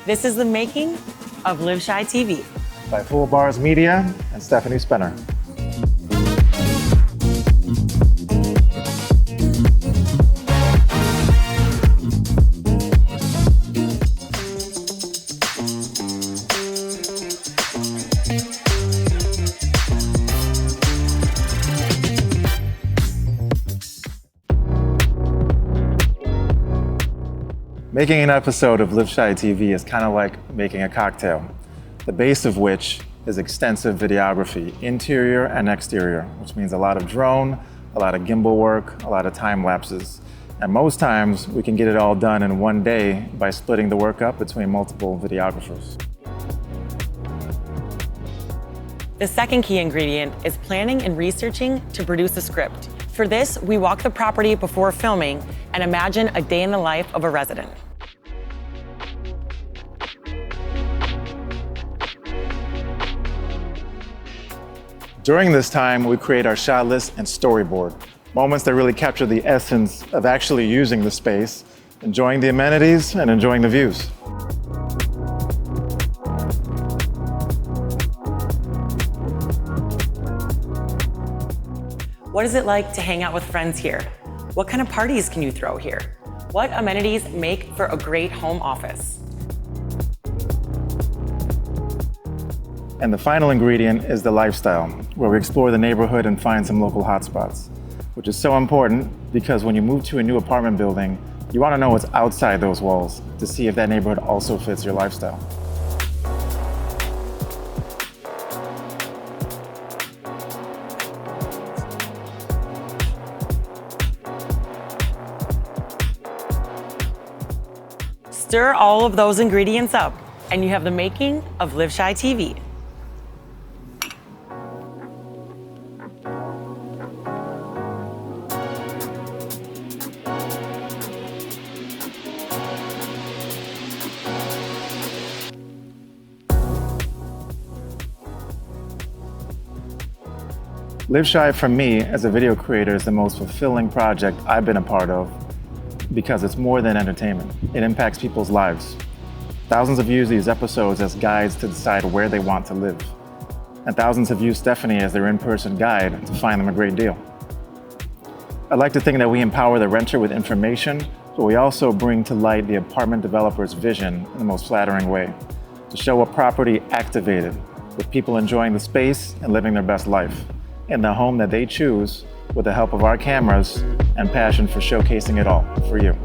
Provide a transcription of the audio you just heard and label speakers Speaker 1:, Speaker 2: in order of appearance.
Speaker 1: This is the making of LiveChi TV.
Speaker 2: By Full Bars Media and Stephanie Spenner. Making an episode of LiveChi TV is kind of like making a cocktail, the base of which is extensive videography, interior and exterior, which means a lot of drone, a lot of gimbal work, a lot of time lapses. And most times we can get it all done in one day by splitting the work up between multiple videographers.
Speaker 1: The second key ingredient is planning and researching to produce a script. For this, we walk the property before filming and imagine a day in the life of a resident.
Speaker 2: During this time, we create our shot list and storyboard, moments that really capture the essence of actually using the space, enjoying the amenities, and enjoying the views.
Speaker 1: What is it like to hang out with friends here? What kind of parties can you throw here? What amenities make for a great home office?
Speaker 2: And the final ingredient is the lifestyle, where we explore the neighborhood and find some local hotspots, which is so important because when you move to a new apartment building, you want to know what's outside those walls to see if that neighborhood also fits your lifestyle.
Speaker 1: Stir all of those ingredients up, and you have the making of LiveChi TV.
Speaker 2: LiveChi for me as a video creator is the most fulfilling project I've been a part of because it's more than entertainment. It impacts people's lives. Thousands have used these episodes as guides to decide where they want to live. And thousands have used Stephanie as their in-person guide to find them a great deal. I'd like to think that we empower the renter with information, but we also bring to light the apartment developer's vision in the most flattering way, to show a property activated, with people enjoying the space and living their best life in the home that they choose with the help of our cameras and passion for showcasing it all for you.